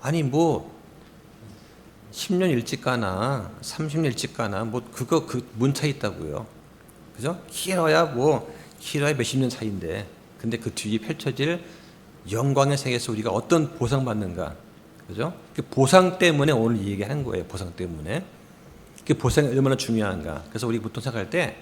아니 뭐 10년 일찍 가나 30년 일찍 가나 뭐 그거 그 문차 있다고요. 그죠? 길어야 몇십 년 차이인데, 근데 그 뒤에 펼쳐질 영광의 세계에서 우리가 어떤 보상받는가, 그죠? 그 보상 때문에 오늘 이 얘기하는 거예요. 보상 때문에. 그 보상이 얼마나 중요한가. 그래서 우리 보통 생각할 때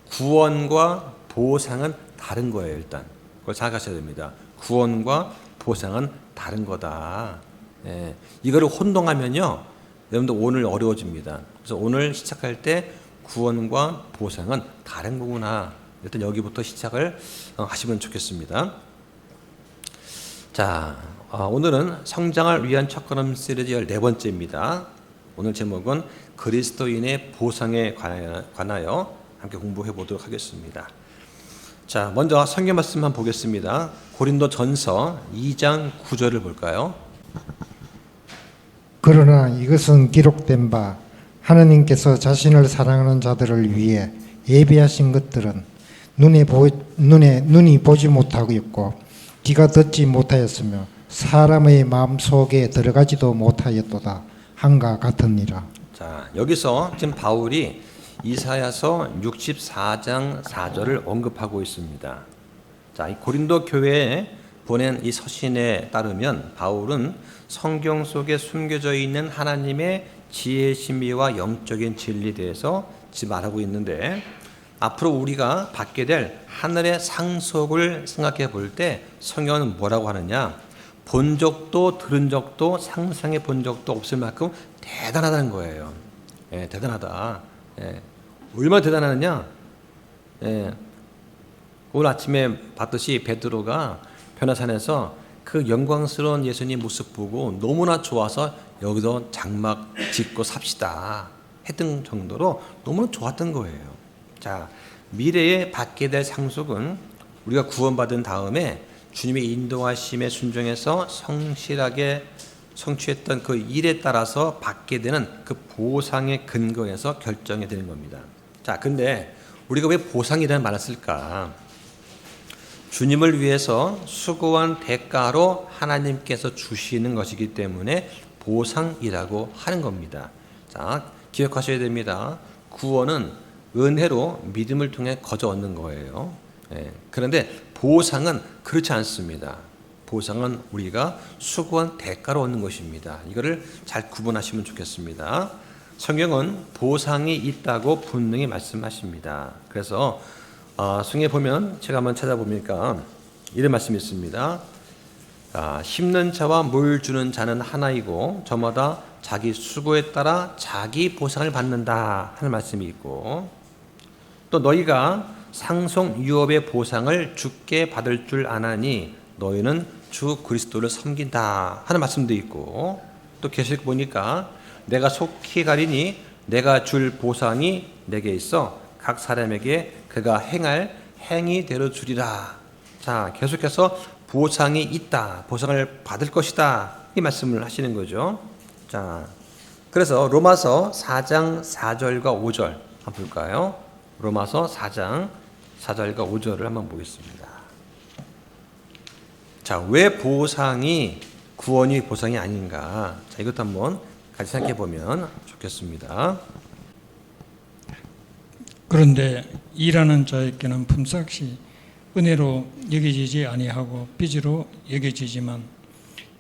구원과 보상은 다른 거예요. 일단 그걸 생각하셔야 됩니다. 구원과 보상은 다른 거다. 예, 이거를 혼동하면요, 여러분들 오늘 어려워집니다. 그래서 오늘 시작할 때 구원과 보상은 다른 거구나. 일단 여기부터 시작을 하시면 좋겠습니다. 자, 오늘은 성장을 위한 첫걸음 시리즈 14번째입니다. 오늘 제목은 그리스도인의 보상에 관하여 함께 공부해 보도록 하겠습니다. 자, 먼저 성경 말씀 한번 보겠습니다. 고린도 전서 2장 9절을 볼까요? 그러나 이것은 기록된 바 하느님께서 자신을 사랑하는 자들을 위해 예비하신 것들은 눈이 보지 못하고 있고 귀가 듣지 못하였으며 사람의 마음 속에 들어가지도 못하였도다 한가 같으니라. 자, 여기서 지금 바울이 이사야서 64장 4절을 언급하고 있습니다. 자, 이 고린도 교회에 보낸 이 서신에 따르면 바울은 성경 속에 숨겨져 있는 하나님의 지혜의 신비와 영적인 진리에 대해서 지금 말하고 있는데, 앞으로 우리가 받게 될 하늘의 상속을 생각해 볼 때 성경은 뭐라고 하느냐? 본 적도 들은 적도 상상해 본 적도 없을 만큼 대단하다는 거예요. 예, 대단하다. 예, 얼마나 대단하느냐? 예, 오늘 아침에 봤듯이 베드로가 변화산에서 그 영광스러운 예수님 모습 보고 너무나 좋아서 여기서 장막 짓고 삽시다 했던 정도로 너무나 좋았던 거예요. 자, 미래에 받게 될 상속은 우리가 구원받은 다음에 주님의 인도하심에 순종해서 성실하게 성취했던 그 일에 따라서 받게 되는 그 보상의 근거에서 결정이 되는 겁니다. 자, 근데 우리가 왜 보상이라는 말을 쓸까? 주님을 위해서 수고한 대가로 하나님께서 주시는 것이기 때문에 보상이라고 하는 겁니다. 자, 기억하셔야 됩니다. 구원은 은혜로 믿음을 통해 거저 얻는 거예요. 예, 그런데 보상은 그렇지 않습니다. 보상은 우리가 수고한 대가로 얻는 것입니다. 이거를 잘 구분하시면 좋겠습니다. 성경은 보상이 있다고 분명히 말씀하십니다. 그래서 성경에 보면 제가 한번 찾아보니까 이런 말씀이 있습니다. 심는 자와 물 주는 자는 하나이고 저마다 자기 수고에 따라 자기 보상을 받는다 하는 말씀이 있고, 또 너희가 상속 유업의 보상을 주께 받을 줄 아나니 너희는 주 그리스도를 섬긴다 하는 말씀도 있고, 또 계시록 보니까 내가 속히 가리니 내가 줄 보상이 내게 있어 각 사람에게 그가 행할 행위대로 주리라. 자, 계속해서 보상이 있다, 보상을 받을 것이다, 이 말씀을 하시는 거죠. 자, 그래서 로마서 4장 4절과 5절 한번 볼까요? 로마서 4장 4절과 5절을 한번 보겠습니다. 자, 왜 보상이 구원이 보상이 아닌가? 자, 이것도 한번 같이 생각해 보면 좋겠습니다. 그런데 일하는 자에게는 품삯이 은혜로 여겨지지 아니하고 빚으로 여겨지지만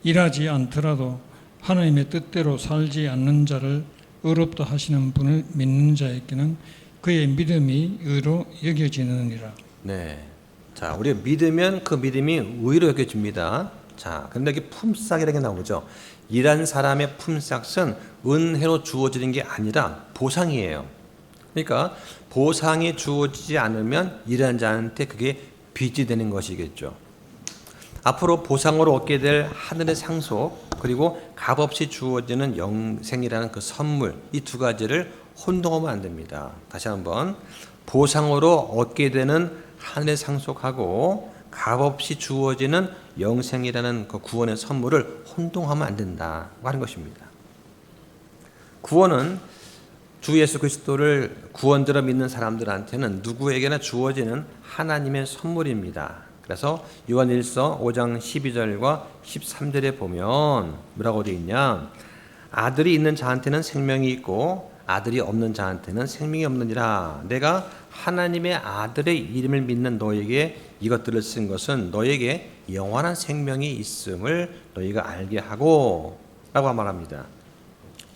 일하지 않더라도 하나님의 뜻대로 살지 않는 자를 의롭다 하시는 분을 믿는 자에게는 그의 믿음이 의로 여겨지느니라. 네. 자, 우리가 믿으면 그 믿음이 의로 여겨집니다. 자, 근데 여기 품삯이라는 게 나오죠. 일한 사람의 품삯은 은혜로 주어지는 게 아니라 보상이에요. 그러니까 보상이 주어지지 않으면 일한 자한테 그게 빚이 되는 것이겠죠. 앞으로 보상으로 얻게 될 하늘의 상속, 그리고 값없이 주어지는 영생이라는 그 선물, 이 두 가지를 혼동하면 안 됩니다. 다시 한번, 보상으로 얻게 되는 하늘의 상속하고 값없이 주어지는 영생이라는 그 구원의 선물을 혼동하면 안 된다고 하는 것입니다. 구원은 주 예수 그리스도를 구원자로 믿는 사람들한테는 누구에게나 주어지는 하나님의 선물입니다. 그래서 요한일서 5장 12절과 13절에 보면 뭐라고 되어 있냐? 아들이 있는 자한테는 생명이 있고 아들이 없는 자한테는 생명이 없느니라. 내가 하나님의 아들의 이름을 믿는 너에게 이것들을 쓴 것은 너에게 영원한 생명이 있음을 너희가 알게 하고 라고 말합니다.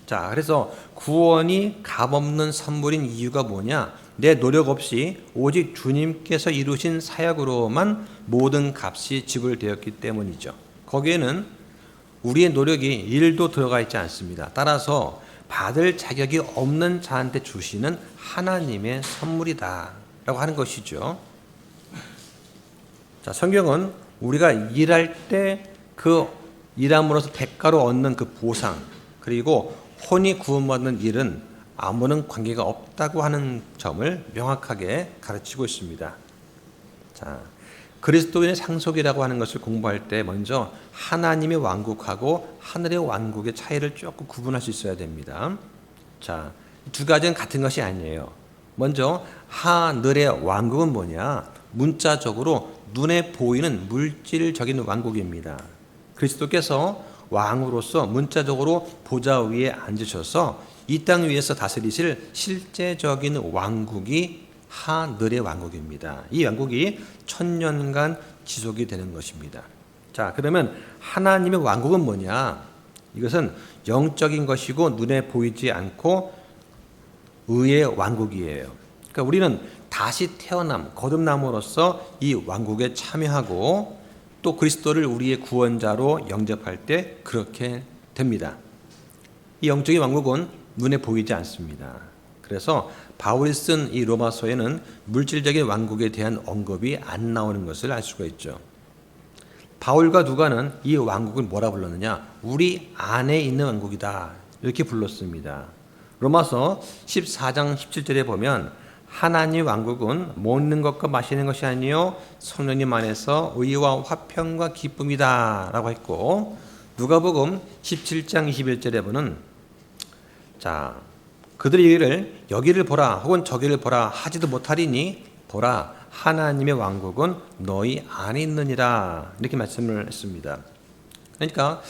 자, 그래서 구원이 값없는 선물인 이유가 뭐냐? 내 노력 없이 오직 주님께서 이루신 사역으로만 모든 값이 지불되었기 때문이죠. 거기에는 우리의 노력이 1도 들어가 있지 않습니다. 따라서 받을 자격이 없는 자한테 주시는 하나님의 선물이다 라고 하는 것이죠. 자, 성경은 우리가 일할 때 그 일함으로써 대가로 얻는 그 보상, 그리고 혼이 구원받는 일은 아무런 관계가 없다고 하는 점을 명확하게 가르치고 있습니다. 자, 그리스도인의 상속이라고 하는 것을 공부할 때 먼저 하나님의 왕국하고 하늘의 왕국의 차이를 조금 구분할 수 있어야 됩니다. 자, 두 가지는 같은 것이 아니에요. 먼저 하늘의 왕국은 뭐냐? 문자적으로 눈에 보이는 물질적인 왕국입니다. 그리스도께서 왕으로서 문자적으로 보좌 위에 앉으셔서 이 땅 위에서 다스리실 실제적인 왕국이 하늘의 왕국입니다. 이 왕국이 1000년간 지속이 되는 것입니다. 자, 그러면 하나님의 왕국은 뭐냐? 이것은 영적인 것이고 눈에 보이지 않고 의의 왕국이에요. 그러니까 우리는 다시 태어남, 거듭남으로써 이 왕국에 참여하고 또 그리스도를 우리의 구원자로 영접할 때 그렇게 됩니다. 이 영적인 왕국은 눈에 보이지 않습니다. 그래서 바울이 쓴 이 로마서에는 물질적인 왕국에 대한 언급이 안 나오는 것을 알 수가 있죠. 바울과 누가는 이 왕국을 뭐라 불렀느냐? 우리 안에 있는 왕국이다 이렇게 불렀습니다. 로마서 14장 17절에 보면 하나님 왕국은 먹는 것과 마시는 것이 아니요 성령님 안에서 의와 화평과 기쁨이다 라고 했고, 누가복음 17장 21절에 보면 자, 그들이 이를 여기를 보라 혹은 저기를 보라 하지도 못하리니 보라 하나님의 왕국은 너희 안에 있느니라 이렇게 말씀을 했습니다. 그러니까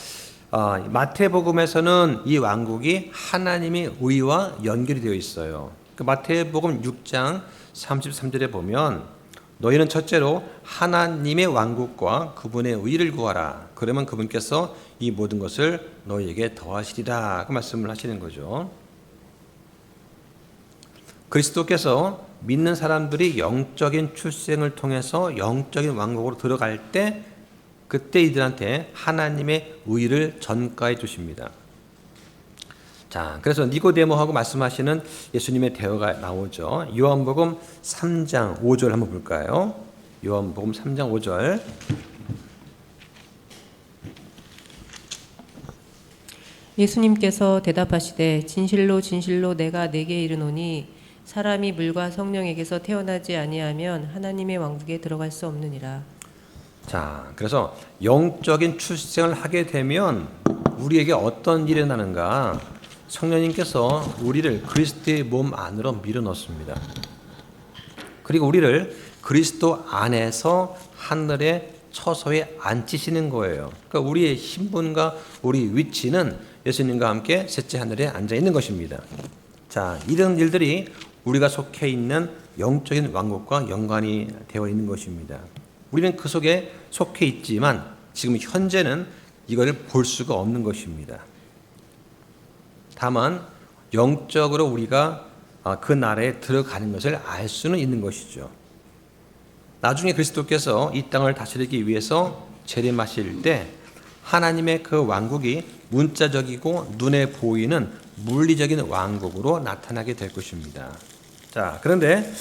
마태복음에서는 이 왕국이 하나님의 의와 연결이 되어 있어요. 그 마태복음 6장 33절에 보면 너희는 첫째로 하나님의 왕국과 그분의 의를 구하라. 그러면 그분께서 이 모든 것을 너희에게 더하시리라 그 말씀을 하시는 거죠. 그리스도께서 믿는 사람들이 영적인 출생을 통해서 영적인 왕국으로 들어갈 때 그때 이들한테 하나님의 의를 전가해 주십니다. 자, 그래서 니고데모하고 말씀하시는 예수님의 대화가 나오죠. 요한복음 3장 5절 한번 볼까요? 요한복음 3장 5절. 예수님께서 대답하시되 진실로 진실로 내가 네게 이르노니 사람이 물과 성령에게서 태어나지 아니하면 하나님의 왕국에 들어갈 수 없느니라. 자, 그래서 영적인 출생을 하게 되면 우리에게 어떤 일이 일어나는가? 성령님께서 우리를 그리스도의 몸 안으로 밀어넣습니다. 그리고 우리를 그리스도 안에서 하늘의 처소에 앉히시는 거예요. 그러니까 우리의 신분과 우리 위치는 예수님과 함께 셋째 하늘에 앉아 있는 것입니다. 자, 이런 일들이 우리가 속해 있는 영적인 왕국과 연관이 되어 있는 것입니다. 우리는 그 속에 속해 있지만 지금 현재는 이거를 볼 수가 없는 것입니다. 다만 영적으로 우리가 그 나라에 들어가는 것을 알 수는 있는 것이죠. 나중에 그리스도께서 이 땅을 다스리기 위해서 재림하실 때 하나님의 그 왕국이 문자적이고 눈에 보이는 물리적인 왕국으로 나타나게 될 것입니다. 자, 그런데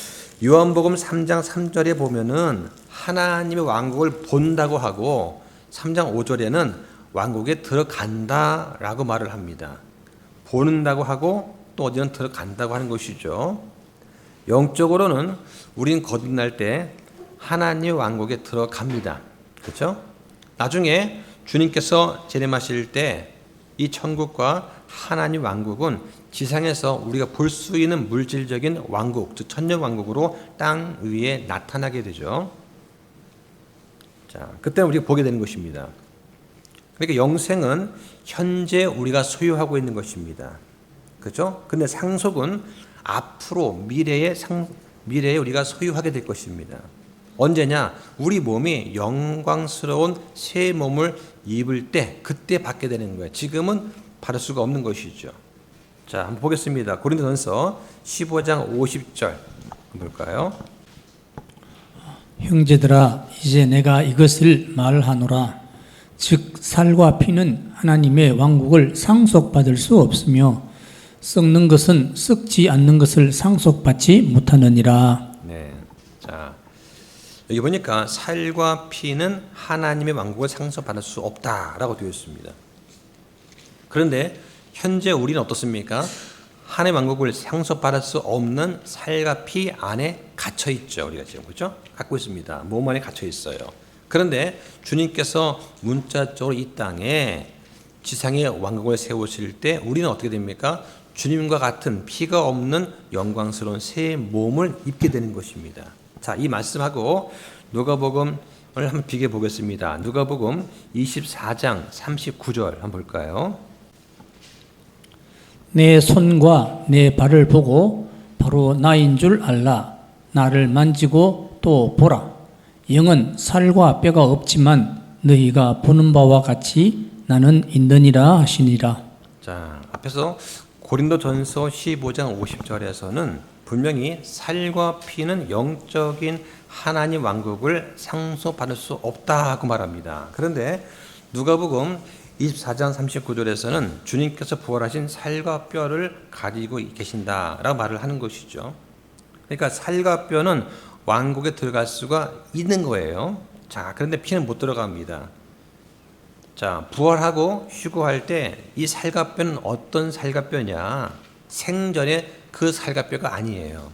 요한복음 3장 3절에 보면은 하나님의 왕국을 본다고 하고 3장 5절에는 왕국에 들어간다라고 말을 합니다. 보는다고 하고 또 어디는 들어간다고 하는 것이죠. 영적으로는 우린 거듭날 때 하나님의 왕국에 들어갑니다. 그렇죠? 나중에 주님께서 재림하실 때 이 천국과 하나님 왕국은 지상에서 우리가 볼 수 있는 물질적인 왕국, 즉 천년 왕국으로 땅 위에 나타나게 되죠. 자, 그때 우리가 보게 되는 것입니다. 그러니까 영생은 현재 우리가 소유하고 있는 것입니다. 그렇죠? 근데 상속은 앞으로 미래에 우리가 소유하게 될 것입니다. 언제냐? 우리 몸이 영광스러운 새 몸을 입을 때 그때 받게 되는 거예요. 지금은 받을 수가 없는 것이죠. 자, 한번 보겠습니다. 고린도전서 15장 50절 한번 볼까요? 형제들아 이제 내가 이것을 말하노라 즉 살과 피는 하나님의 왕국을 상속받을 수 없으며 썩는 것은 썩지 않는 것을 상속받지 못하느니라. 네. 자, 여기 보니까 살과 피는 하나님의 왕국을 상속받을 수 없다라고 되어 있습니다. 그런데 현재 우리는 어떻습니까? 하나님의 왕국을 상속받을 수 없는 살과 피 안에 갇혀 있죠. 우리가 지금 그렇죠? 갖고 있습니다. 몸 안에 갇혀 있어요. 그런데 주님께서 문자적으로 이 땅에 지상의 왕국을 세우실 때 우리는 어떻게 됩니까? 주님과 같은 피가 없는 영광스러운 새 몸을 입게 되는 것입니다. 자, 이 말씀하고 누가복음을 한번 비교해 보겠습니다. 누가복음 24장 39절 한번 볼까요? 내 손과 내 발을 보고 바로 나인 줄 알라. 나를 만지고 또 보라. 영은 살과 뼈가 없지만 너희가 보는 바와 같이 나는 있느니라 하시니라. 자, 앞에서 고린도전서 15장 50절에서는 분명히 살과 피는 영적인 하나님 왕국을 상속받을 수 없다고 말합니다. 그런데 누가복음 24장 39절에서는 주님께서 부활하신 살과 뼈를 가지고 계신다라고 말을 하는 것이죠. 그러니까 살과 뼈는 왕국에 들어갈 수가 있는 거예요. 자, 그런데 피는 못 들어갑니다. 자, 부활하고 휴거할 때 이 살과 뼈는 어떤 살과 뼈냐? 생전에 그 살과 뼈가 아니에요.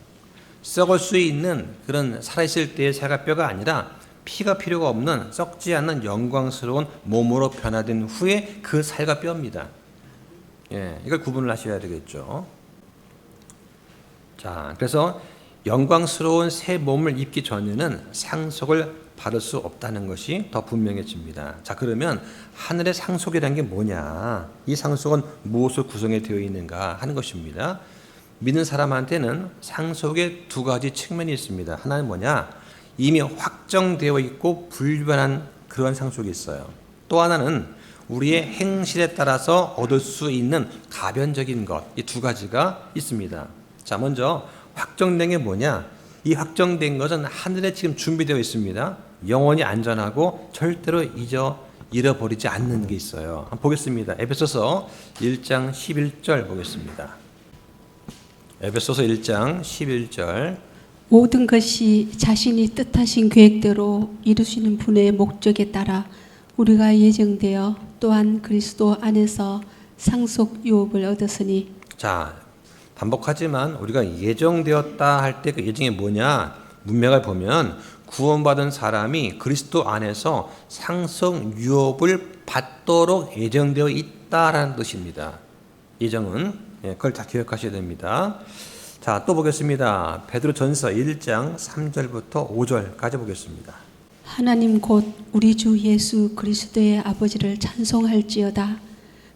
썩을 수 있는 그런 살아있을 때의 살과 뼈가 아니라 피가 필요가 없는 썩지 않는 영광스러운 몸으로 변화된 후에 그 살과 뼈입니다. 예, 이걸 구분을 하셔야 되겠죠. 자, 그래서 영광스러운 새 몸을 입기 전에는 상속을 받을 수 없다는 것이 더 분명해집니다. 자, 그러면 하늘의 상속이라는 게 뭐냐? 이 상속은 무엇으로 구성이 되어 있는가 하는 것입니다. 믿는 사람한테는 상속의 두 가지 측면이 있습니다. 하나는 뭐냐? 이미 확정되어 있고 불변한 그런 상속이 있어요. 또 하나는 우리의 행실에 따라서 얻을 수 있는 가변적인 것, 이 두 가지가 있습니다. 자, 먼저 확정된 게 뭐냐? 이 확정된 것은 하늘에 지금 준비되어 있습니다. 영원히 안전하고 절대로 잃어버리지 않는 게 있어요. 한번 보겠습니다. 에베소서 1장 11절 보겠습니다. 에베소서 1장 11절. 모든 것이 자신이 뜻하신 계획대로 이루시는 분의 목적에 따라 우리가 예정되어 또한 그리스도 안에서 상속 유업을 얻었으니. 자, 반복하지만 우리가 예정되었다 할 때 그 예정이 뭐냐? 문맥을 보면 구원받은 사람이 그리스도 안에서 상속 유업을 받도록 예정되어 있다라는 뜻입니다. 예정은 그걸 다 기억하셔야 됩니다. 자, 또 보겠습니다. 베드로전서 1장 3절부터 5절까지 보겠습니다. 하나님 곧 우리 주 예수 그리스도의 아버지를 찬송할지어다.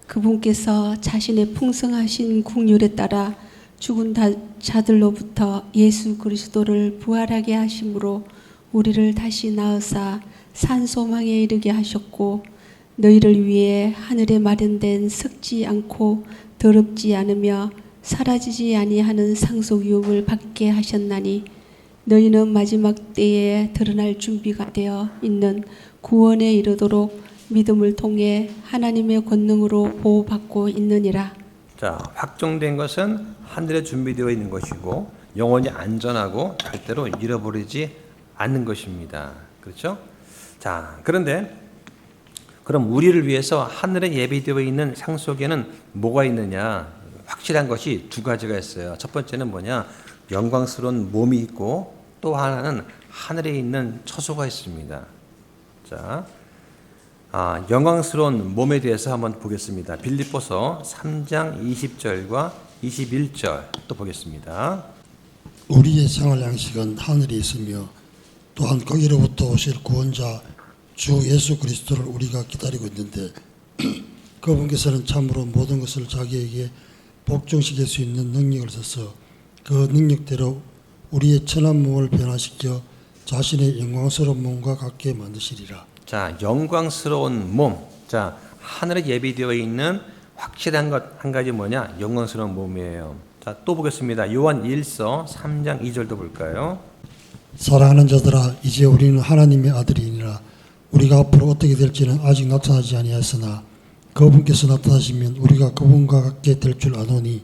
그분께서 자신의 풍성하신 국률에 따라 죽은 자들로부터 예수 그리스도를 부활하게 하심으로 우리를 다시 낳으사 산 소망에 이르게 하셨고 너희를 위해 하늘에 마련된 썩지 않고 더럽지 않으며 사라지지 아니하는 상속 유업을 받게 하셨나니 너희는 마지막 때에 드러날 준비가 되어 있는 구원에 이르도록 믿음을 통해 하나님의 권능으로 보호받고 있느니라. 자, 확정된 것은 하늘에 준비되어 있는 것이고 영원히 안전하고 절대로 잃어버리지 않는 것입니다. 그렇죠? 자, 그런데 그럼 우리를 위해서 하늘에 예비되어 있는 상속에는 뭐가 있느냐? 확실한 것이 두 가지가 있어요. 첫 번째는 뭐냐? 영광스러운 몸이 있고 또 하나는 하늘에 있는 처소가 있습니다. 자, 영광스러운 몸에 대해서 한번 보겠습니다. 빌립보서 3장 20절과 21절 또 보겠습니다. 우리의 생활 양식은 하늘에 있으며 또한 거기로부터 오실 구원자 주 예수 그리스도를 우리가 기다리고 있는데 그분께서는 참으로 모든 것을 자기에게 복종시킬 수 있는 능력을 써서 그 능력대로 우리의 천한 몸을 변화시켜 자신의 영광스러운 몸과 같게 만드시리라. 자, 영광스러운 몸. 자, 하늘에 예비되어 있는 확실한 것 한 가지 뭐냐? 영광스러운 몸이에요. 자, 또 보겠습니다. 요한 1서 3장 2절도 볼까요? 사랑하는 자들아, 이제 우리는 하나님의 아들이니라. 우리가 앞으로 어떻게 될지는 아직 나타나지 아니하였으나 그분께서 나타나시면 우리가 그분과 같게 될 줄 아노니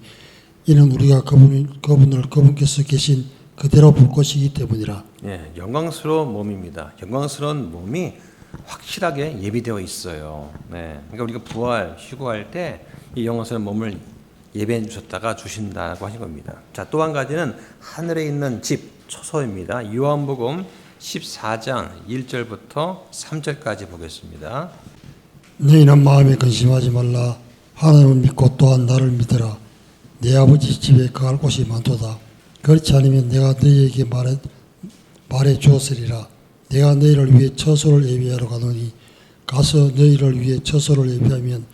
이는 우리가 그분을 그분께서 계신 그대로 볼 것이기 때문이라. 예, 영광스러운 몸입니다. 영광스러운 몸이 확실하게 예비되어 있어요. 네, 그러니까 우리가 부활, 휴거할 때 이 영광스러운 몸을 예배해 주셨다가 주신다고 하신 겁니다. 자, 또 한 가지는 하늘에 있는 집, 처소입니다. 요한복음 14장 1절부터 3절까지 보겠습니다. 너희는 마음에 근심하지 말라. 하나님을 믿고 또한 나를 믿으라. 내 아버지 집에 거할 곳이 많도다. 그렇지 않으면 내가 너희에게 말해 주었으리라. 내가 너희를 위해 처소를 예비하러 가노니 가서 너희를 위해 처소를 예비하면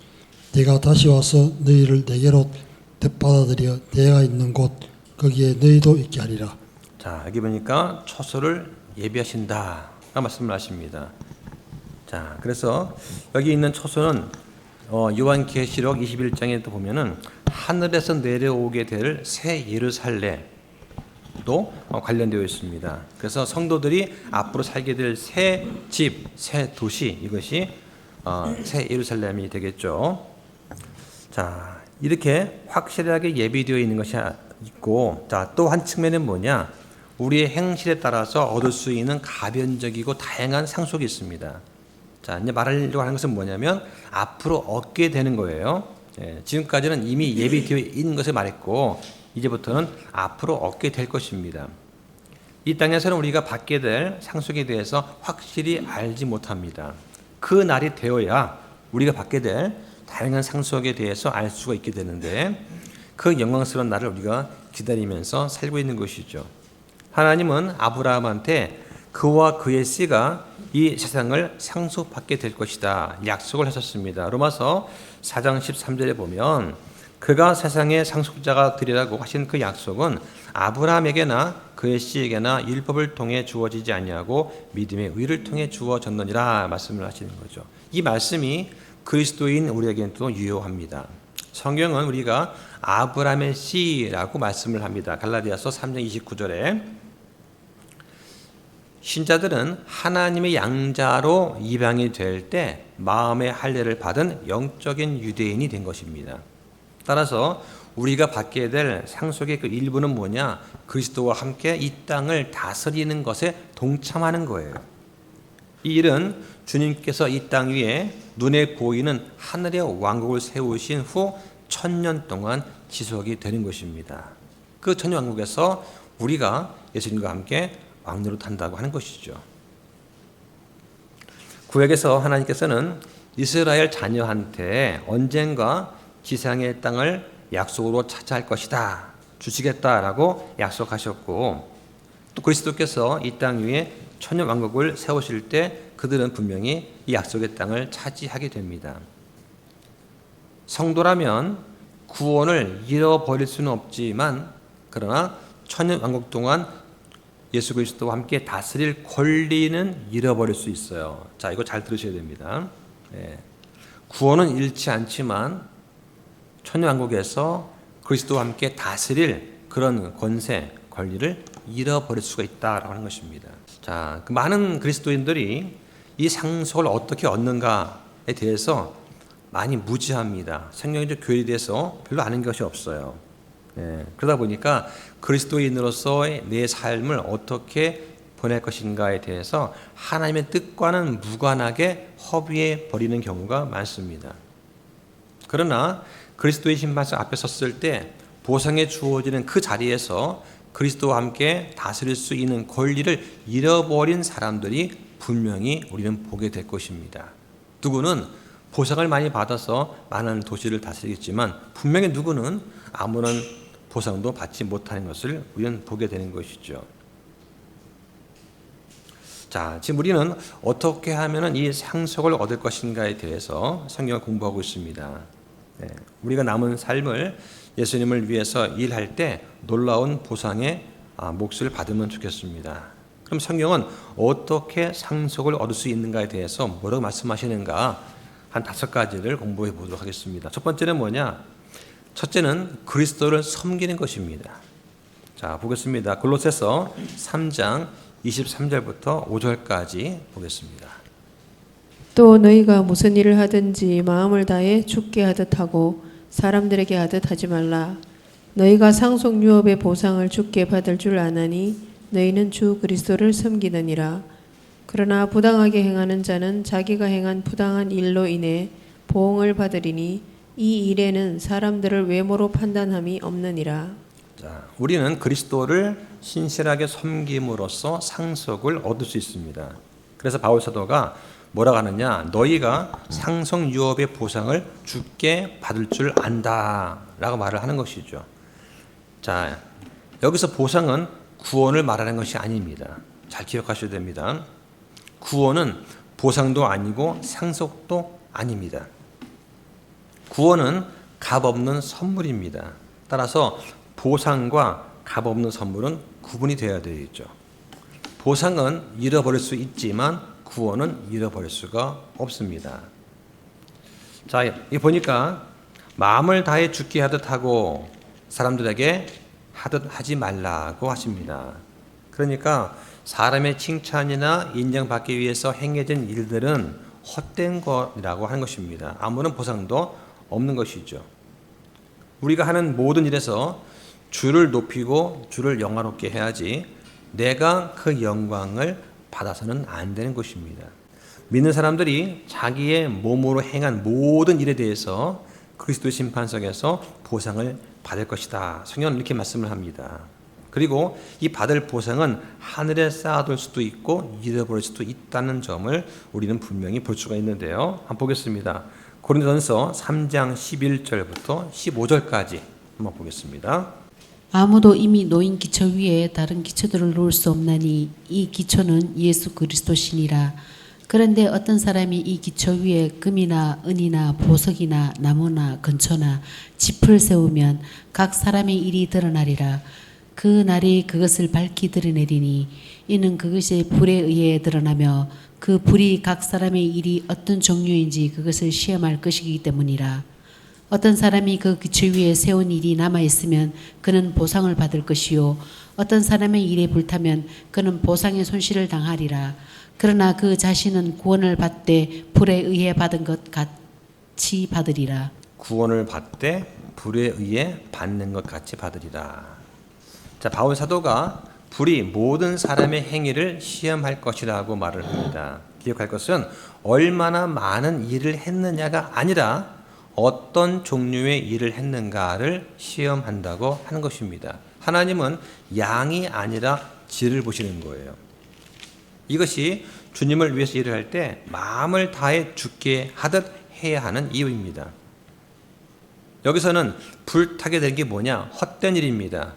내가 다시 와서 너희를 내게로 되받아들여 내가 있는 곳 거기에 너희도 있게 하리라. 자, 여기 보니까 처소를 예비하신다 말씀을 하십니다. 자, 그래서 여기 있는 처소는 요한계시록 21장에 또 보면은 하늘에서 내려오게 될 새 예루살렘도 관련되어 있습니다. 그래서 성도들이 앞으로 살게 될 새 집, 새 도시, 이것이 새 예루살렘이 되겠죠. 자, 이렇게 확실하게 예비되어 있는 것이 있고, 자, 또 한 측면은 뭐냐? 우리의 행실에 따라서 얻을 수 있는 가변적이고 다양한 상속이 있습니다. 자, 이제 말하려고 하는 것은 뭐냐면 앞으로 얻게 되는 거예요. 예, 지금까지는 이미 예비되어 있는 것을 말했고 이제부터는 앞으로 얻게 될 것입니다. 이 땅에서는 우리가 받게 될 상속에 대해서 확실히 알지 못합니다. 그 날이 되어야 우리가 받게 될 다양한 상속에 대해서 알 수가 있게 되는데 그 영광스러운 날을 우리가 기다리면서 살고 있는 것이죠. 하나님은 아브라함한테 그와 그의 씨가 이 세상을 상속받게 될 것이다 약속을 하셨습니다. 로마서 4장 13절에 보면 그가 세상의 상속자가 되리라고 하신 그 약속은 아브라함에게나 그의 씨에게나 율법을 통해 주어지지 아니하고 믿음의 의를 통해 주어졌느니라 말씀을 하시는 거죠. 이 말씀이 그리스도인 우리에게는 또 유효합니다. 성경은 우리가 아브라함의 씨라고 말씀을 합니다. 갈라디아서 3장 29절에 신자들은 하나님의 양자로 입양이 될 때 마음의 할례를 받은 영적인 유대인이 된 것입니다. 따라서 우리가 받게 될 상속의 그 일부는 뭐냐? 그리스도와 함께 이 땅을 다스리는 것에 동참하는 거예요. 이 일은 주님께서 이 땅 위에 눈에 보이는 하늘의 왕국을 세우신 후 1000년 동안 지속이 되는 것입니다. 그 천년왕국에서 우리가 예수님과 함께 왕노릇한다고 하는 것이죠. 구약에서 하나님께서는 이스라엘 자녀한테 언젠가 지상의 땅을 약속으로 차지할 것이다, 주시겠다라고 약속하셨고 또 그리스도께서 이 땅 위에 천년왕국을 세우실 때 그들은 분명히 이 약속의 땅을 차지하게 됩니다. 성도라면 구원을 잃어버릴 수는 없지만 그러나 천년왕국 동안 예수 그리스도와 함께 다스릴 권리는 잃어버릴 수 있어요. 자, 이거 잘 들으셔야 됩니다. 네. 구원은 잃지 않지만 천년왕국에서 그리스도와 함께 다스릴 그런 권세, 권리를 잃어버릴 수가 있다라고 하는 것입니다. 자, 그 많은 그리스도인들이 이 상속을 어떻게 얻는가에 대해서 많이 무지합니다. 성경적 교회에 대해서 별로 아는 것이 없어요. 예, 그러다 보니까 그리스도인으로서의 내 삶을 어떻게 보낼 것인가에 대해서 하나님의 뜻과는 무관하게 허비해 버리는 경우가 많습니다. 그러나 그리스도의 심판서 앞에 섰을 때 보상에 주어지는 그 자리에서 그리스도와 함께 다스릴 수 있는 권리를 잃어버린 사람들이 분명히 우리는 보게 될 것입니다. 누구는 보상을 많이 받아서 많은 도시를 다스리겠지만 분명히 누구는 아무런 보상도 받지 못하는 것을 우리는 보게 되는 것이죠. 자, 지금 우리는 어떻게 하면 이 상속을 얻을 것인가에 대해서 성경을 공부하고 있습니다. 네, 우리가 남은 삶을 예수님을 위해서 일할 때 놀라운 보상의 몫을 받으면 좋겠습니다. 그럼 성경은 어떻게 상속을 얻을 수 있는가에 대해서 뭐라고 말씀하시는가 한 5가지를 공부해 보도록 하겠습니다. 첫 번째는 뭐냐? 첫째는 그리스도를 섬기는 것입니다. 자, 보겠습니다. 골로새서 3장 23절부터 5절까지 보겠습니다. 또 너희가 무슨 일을 하든지 마음을 다해 주께 하듯 하고 사람들에게 하듯 하지 말라. 너희가 상속 유업의 보상을 주께 받을 줄 아나니 너희는 주 그리스도를 섬기느니라. 그러나 부당하게 행하는 자는 자기가 행한 부당한 일로 인해 보응을 받으리니 이 일에는 사람들을 외모로 판단함이 없느니라. 자, 우리는 그리스도를 신실하게 섬김으로써 상속을 얻을 수 있습니다. 그래서 바울 사도가 뭐라고 하느냐? 너희가 상속 유업의 보상을 주께 받을 줄 안다라고 말을 하는 것이죠. 자, 여기서 보상은 구원을 말하는 것이 아닙니다. 잘 기억하셔야 됩니다. 구원은 보상도 아니고 상속도 아닙니다. 구원은 값없는 선물입니다. 따라서 보상과 값없는 선물은 구분이 되어야 되겠죠. 보상은 잃어버릴 수 있지만 구원은 잃어버릴 수가 없습니다. 자, 이 보니까 마음을 다해 주께 하듯 하고 사람들에게 하듯 하지 말라고 하십니다. 그러니까 사람의 칭찬이나 인정받기 위해서 행해진 일들은 헛된 것이라고 하는 것입니다. 아무런 보상도 없는 것이죠. 우리가 하는 모든 일에서 주를 높이고 주를 영화롭게 해야지 내가 그 영광을 받아서는 안 되는 것입니다. 믿는 사람들이 자기의 몸으로 행한 모든 일에 대해서 그리스도의 심판석에서 보상을 받을 것이다. 성경은 이렇게 말씀을 합니다. 그리고 이 받을 보상은 하늘에 쌓아둘 수도 있고 잃어버릴 수도 있다는 점을 우리는 분명히 볼 수가 있는데요. 한번 보겠습니다. 고린도전서 3장 11절부터 15절까지 한번 보겠습니다. 아무도 이미 놓인 기초 위에 다른 기초들을 놓을 수 없나니 이 기초는 예수 그리스도시니라. 그런데 어떤 사람이 이 기초 위에 금이나 은이나 보석이나 나무나 건초나 짚을 세우면 각 사람의 일이 드러나리라. 그 날이 그것을 밝히 드러내리니 이는 그것이 불에 의해 드러나며 그 불이 각 사람의 일이 어떤 종류인지 그것을 시험할 것이기 때문이라. 어떤 사람이 그 기초 위에 세운 일이 남아있으면 그는 보상을 받을 것이요 어떤 사람의 일에 불타면 그는 보상의 손실을 당하리라. 그러나 그 자신은 구원을 받되 불에 의해 받은 것 같이 받으리라. 구원을 받되 불에 의해 받는 것 같이 받으리라. 자, 바울 사도가 불이 모든 사람의 행위를 시험할 것이라고 말을 합니다. 기억할 것은 얼마나 많은 일을 했느냐가 아니라 어떤 종류의 일을 했는가를 시험한다고 하는 것입니다. 하나님은 양이 아니라 질을 보시는 거예요. 이것이 주님을 위해서 일을 할 때 마음을 다해 주께 하듯 해야 하는 이유입니다. 여기서는 불타게 된 게 뭐냐? 헛된 일입니다.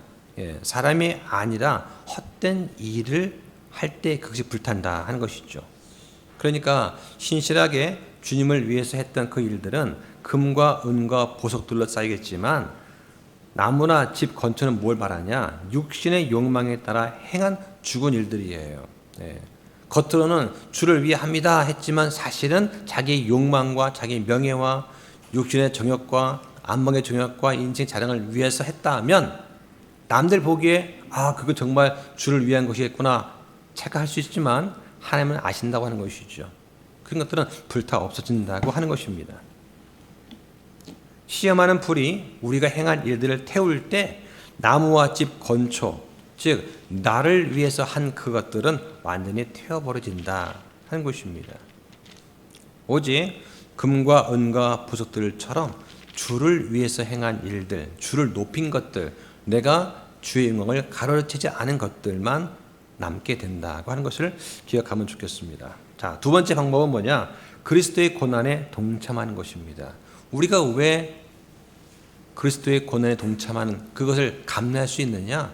사람이 아니라 헛된 일을 할 때 그것이 불탄다 하는 것이죠. 그러니까 신실하게 주님을 위해서 했던 그 일들은 금과 은과 보석들로 쌓이겠지만 나무나 집 건초는 뭘 말하냐? 육신의 욕망에 따라 행한 죽은 일들이에요. 겉으로는 주를 위해 합니다 했지만 사실은 자기의 욕망과 자기의 명예와 육신의 정욕과 안목의 정욕과 인생 자랑을 위해서 했다면 남들 보기에 그거 정말 주를 위한 것이겠구나 착각할 수 있지만 하나님은 아신다고 하는 것이죠. 그런 것들은 불타 없어진다고 하는 것입니다. 시험하는 불이 우리가 행한 일들을 태울 때 나무와 집 건초, 즉 나를 위해서 한 그것들은 완전히 태워버려진다 하는 것입니다. 오직 금과 은과 보석들처럼 주를 위해서 행한 일들, 주를 높인 것들, 내가 주의 영광을 가로채지 않은 것들만 남게 된다고 하는 것을 기억하면 좋겠습니다. 자, 두 번째 방법은 뭐냐? 그리스도의 고난에 동참하는 것입니다. 우리가 왜 그리스도의 고난에 동참하는 그것을 감내할 수 있느냐?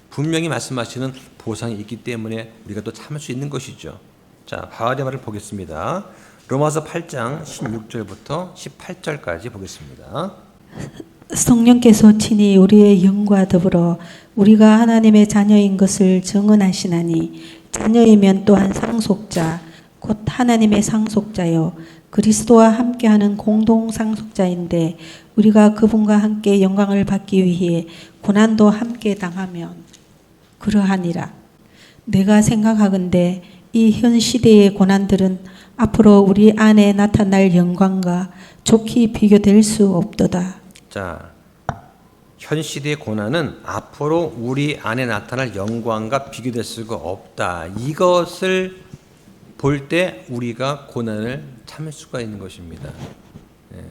분명히 말씀하시는 보상이 있기 때문에 우리가 또 참을 수 있는 것이죠. 자, 바울의 말을 보겠습니다. 로마서 8장 16절부터 18절까지 보겠습니다. 성령께서 친히 우리의 영과 더불어 우리가 하나님의 자녀인 것을 증언하시나니 자녀이면 또한 상속자 곧 하나님의 상속자요 그리스도와 함께하는 공동 상속자인데 우리가 그분과 함께 영광을 받기 위해 고난도 함께 당하면 그러하니라. 내가 생각하건대 이 현 시대의 고난들은 앞으로 우리 안에 나타날 영광과 좋게 비교될 수 없도다. 자, 현 시대의 고난은 앞으로 우리 안에 나타날 영광과 비교될 수가 없다. 이것을 볼 때 우리가 고난을 참을 수가 있는 것입니다. 예.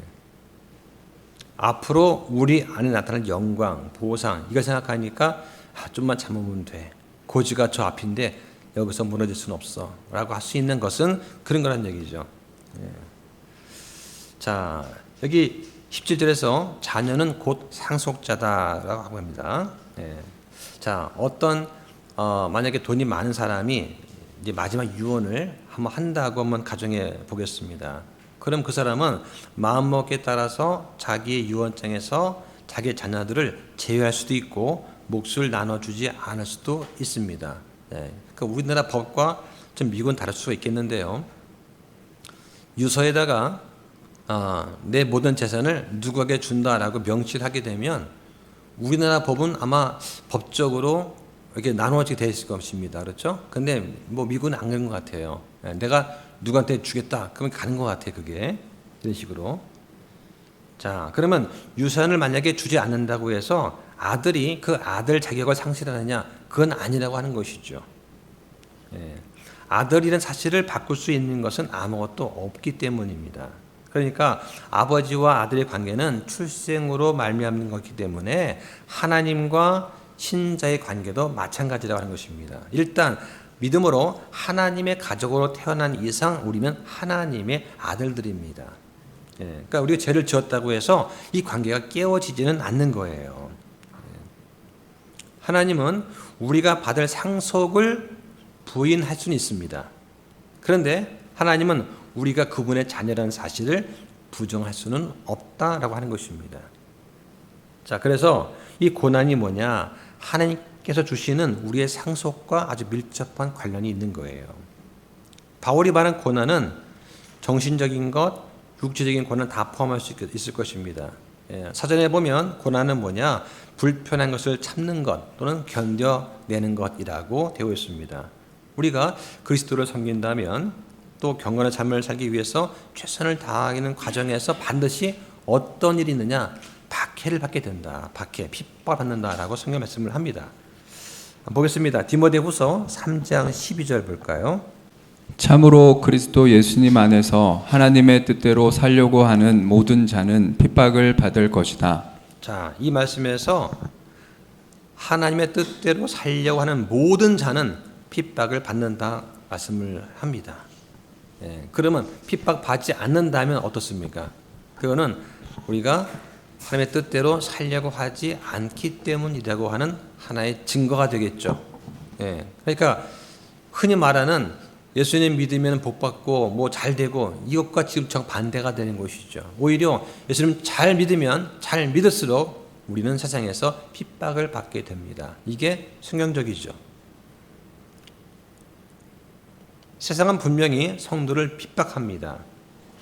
앞으로 우리 안에 나타날 영광, 보상 이걸 생각하니까 좀만 참으면 돼. 고지가 저 앞인데 여기서 무너질 수는 없어 라고 할 수 있는 것은 그런 거란 얘기죠. 예. 자, 여기 17절에서 자녀는 곧 상속자다라고 하고 합니다. 예. 자, 만약에 돈이 많은 사람이 이제 마지막 유언을 한번 한다고 한번 가정해 보겠습니다. 그럼 그 사람은 마음먹기에 따라서 자기의 유언장에서 자기의 자녀들을 제외할 수도 있고 몫을 나눠주지 않을 수도 있습니다. 예. 그러니까 우리나라 법과 좀 미국은 다를 수가 있겠는데요. 유서에다가 내 모든 재산을 누구에게 준다라고 명시를 하게 되면 우리나라 법은 아마 법적으로 이렇게 나누어지게 되어 있을 것입니다. 그렇죠? 근데 뭐 미국은 안 그런 것 같아요. 내가 누구한테 주겠다. 그러면 가는 것 같아요. 그게. 이런 식으로. 자, 그러면 유산을 만약에 주지 않는다고 해서 아들이 그 아들 자격을 상실하느냐? 그건 아니라고 하는 것이죠. 예. 아들이라는 사실을 바꿀 수 있는 것은 아무것도 없기 때문입니다. 그러니까 아버지와 아들의 관계는 출생으로 말미암는 것이기 때문에 하나님과 신자의 관계도 마찬가지라고 하는 것입니다. 일단 믿음으로 하나님의 가족으로 태어난 이상 우리는 하나님의 아들들입니다. 예, 그러니까 우리가 죄를 지었다고 해서 이 관계가 깨어지지는 않는 거예요. 하나님은 우리가 받을 상속을 부인할 수는 있습니다. 그런데 하나님은 우리가 그분의 자녀라는 사실을 부정할 수는 없다라고 하는 것입니다. 자, 그래서 이 고난이 뭐냐? 하나님께서 주시는 우리의 상속과 아주 밀접한 관련이 있는 거예요. 바울이 말한 고난은 정신적인 것, 육체적인 고난 다 포함할 수 있을 것입니다. 예, 사전에 보면 고난은 뭐냐? 불편한 것을 참는 것 또는 견뎌내는 것이라고 되어 있습니다. 우리가 그리스도를 섬긴다면 또 경건한 삶을 살기 위해서 최선을 다하는 과정에서 반드시 어떤 일이 있느냐? 박해를 받게 된다. 박해, 핍박을 받는다라고 성경 말씀을 합니다. 보겠습니다. 디모데후서 3장 12절 볼까요? 참으로 그리스도 예수님 안에서 하나님의 뜻대로 살려고 하는 모든 자는 핍박을 받을 것이다. 자, 이 말씀에서 하나님의 뜻대로 살려고 하는 모든 자는 핍박을 받는다 말씀을 합니다. 예, 그러면 핍박 받지 않는다면 어떻습니까? 그거는 우리가 하나님의 뜻대로 살려고 하지 않기 때문이라고 하는 하나의 증거가 되겠죠. 예, 그러니까 흔히 말하는 예수님 믿으면 복 받고 뭐 잘 되고 이것과 지금 정반대가 되는 것이죠. 오히려 예수님 잘 믿으면 잘 믿을수록 우리는 세상에서 핍박을 받게 됩니다. 이게 성경적이죠. 세상은 분명히 성도를 핍박합니다.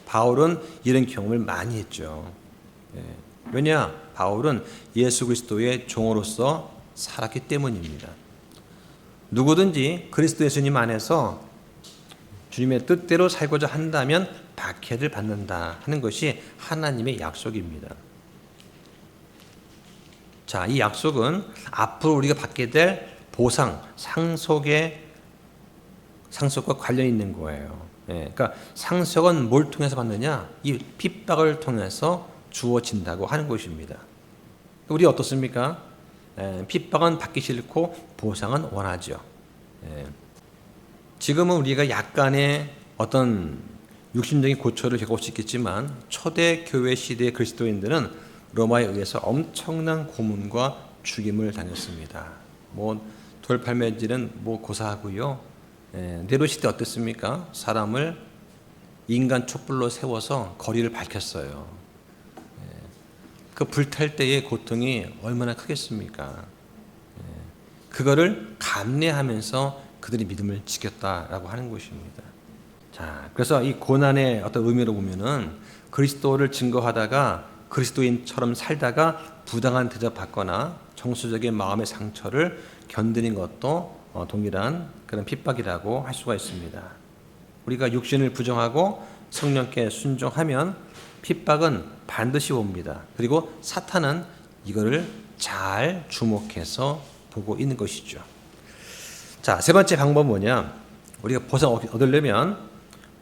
바울은 이런 경험을 많이 했죠. 예. 왜냐? 바울은 예수 그리스도의 종으로서 살았기 때문입니다. 누구든지 그리스도 예수님 안에서 주님의 뜻대로 살고자 한다면 박해를 받는다 하는 것이 하나님의 약속입니다. 자, 이 약속은 앞으로 우리가 받게 될 보상, 상속과 관련이 있는 거예요. 예, 그러니까 상속은 뭘 통해서 받느냐? 이 핍박을 통해서 주어진다고 하는 것입니다. 우리 어떻습니까? 핍박은 받기 싫고 보상은 원하죠. 예. 지금은 우리가 약간의 어떤 육신적인 고초를 겪을 수 있겠지만 초대 교회 시대의 그리스도인들은 로마에 의해서 엄청난 고문과 죽임을 당했습니다. 뭐 돌팔매질은 뭐 고사하고요. 네로 시대 어땠습니까? 사람을 인간 촛불로 세워서 거리를 밝혔어요. 그 불탈 때의 고통이 얼마나 크겠습니까? 그거를 감내하면서 그들이 믿음을 지켰다라고 하는 것입니다. 자, 그래서 이 고난의 어떤 의미로 보면은 그리스도를 증거하다가 그리스도인처럼 살다가 부당한 대접받거나 정서적인 마음의 상처를 견디는 것도 동일한 그런 핍박이라고 할 수가 있습니다. 우리가 육신을 부정하고 성령께 순종하면 핍박은 반드시 옵니다. 그리고 사탄은 이거를 잘 주목해서 보고 있는 것이죠. 자, 세 번째 방법은 뭐냐? 우리가 보상 얻으려면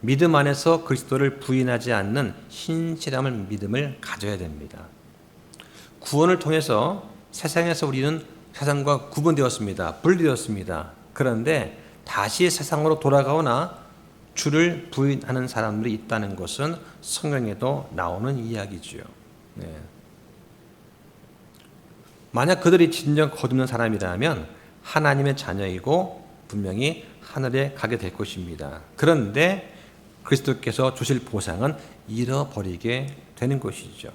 믿음 안에서 그리스도를 부인하지 않는 신실함을 믿음을 가져야 됩니다. 구원을 통해서 세상에서 우리는 세상과 구분되었습니다. 분리되었습니다. 그런데 다시 세상으로 돌아가거나 주를 부인하는 사람들이 있다는 것은 성경에도 나오는 이야기지요. 네. 만약 그들이 진정 거듭난 사람이라면 하나님의 자녀이고 분명히 하늘에 가게 될 것입니다. 그런데 그리스도께서 주실 보상은 잃어버리게 되는 것이죠.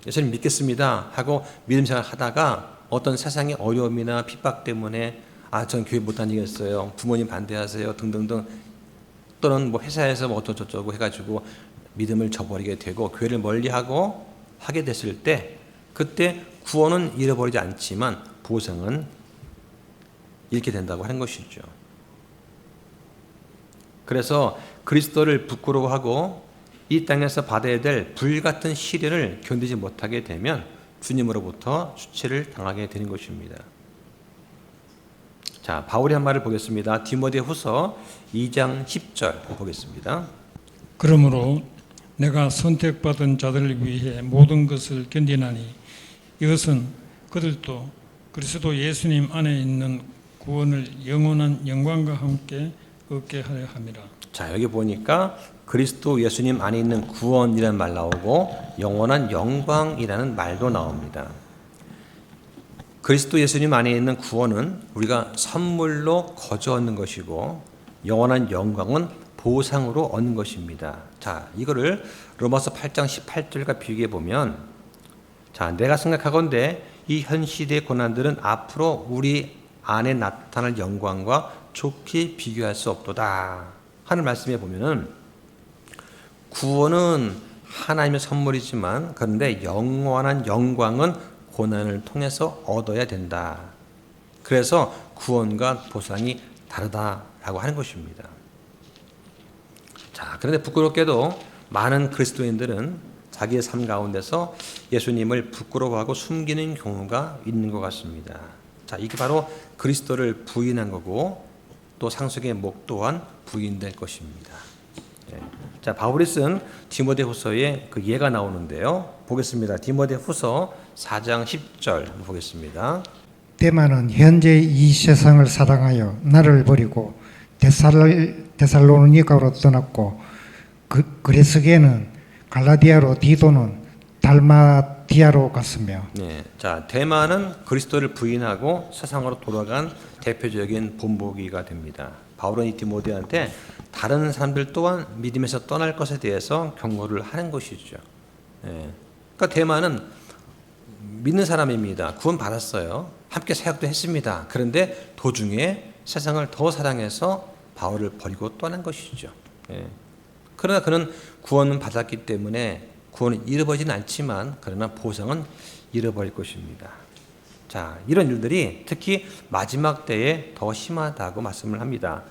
예수님 믿겠습니다 하고 믿음 생활 하다가 어떤 세상의 어려움이나 핍박 때문에 전 교회 못 다니겠어요, 부모님 반대하세요 등등등, 또는 뭐 회사에서 뭐 어쩌고저쩌고 해가지고 믿음을 저버리게 되고 교회를 멀리하고 하게 됐을 때, 그때 구원은 잃어버리지 않지만 보상은 잃게 된다고 하는 것이죠. 그래서 그리스도를 부끄러워하고 이 땅에서 받아야 될 불같은 시련을 견디지 못하게 되면 주님으로부터 수치를 당하게 되는 것입니다. 자, 바울이 한 말을 보겠습니다. 디모데후서 2장 10절 보겠습니다. 그러므로 내가 선택받은 자들을 위해 모든 것을 견디나니 이것은 그들도 그리스도 예수님 안에 있는 구원을 영원한 영광과 함께 얻게 하려 함이라. 자, 여기 보니까 그리스도 예수님 안에 있는 구원이라는 말 나오고 영원한 영광이라는 말도 나옵니다. 그리스도 예수님 안에 있는 구원은 우리가 선물로 거저 얻는 것이고 영원한 영광은 보상으로 얻는 것입니다. 자, 이거를 로마서 8장 18절과 비교해 보면, 자, 내가 생각하건대 이 현 시대의 고난들은 앞으로 우리 안에 나타날 영광과 좋게 비교할 수 없도다 하는 말씀에 보면은, 구원은 하나님의 선물이지만 그런데 영원한 영광은 고난을 통해서 얻어야 된다. 그래서 구원과 보상이 다르다라고 하는 것입니다. 자, 그런데 부끄럽게도 많은 그리스도인들은 자기의 삶 가운데서 예수님을 부끄러워하고 숨기는 경우가 있는 것 같습니다. 자, 이게 바로 그리스도를 부인한 거고 또 상속의 목 또한 부인될 것입니다. 네. 자, 바울이 쓴 디모데후서에 그 예가 나오는데요. 보겠습니다. 디모데후서 4장 10절 보겠습니다. 데마는 현재 이 세상을 사랑하여 나를 버리고 데살로니가로 떠났고 그레스게는 갈라디아로, 디도는 달마디아로 갔으며. 네, 자, 데마는 그리스도를 부인하고 세상으로 돌아간 대표적인 본보기가 됩니다. 바울은 이 디모데한테 다른 사람들 또한 믿음에서 떠날 것에 대해서 경고를 하는 것이죠. 네. 그러니까 데마는 믿는 사람입니다. 구원 받았어요. 함께 사역도 했습니다. 그런데 도중에 세상을 더 사랑해서 바울을 버리고 떠난 것이죠. 네. 그러나 그는 구원은 받았기 때문에 구원은 잃어버리진 않지만 그러나 보상은 잃어버릴 것입니다. 자, 이런 일들이 특히 마지막 때에 더 심하다고 말씀을 합니다.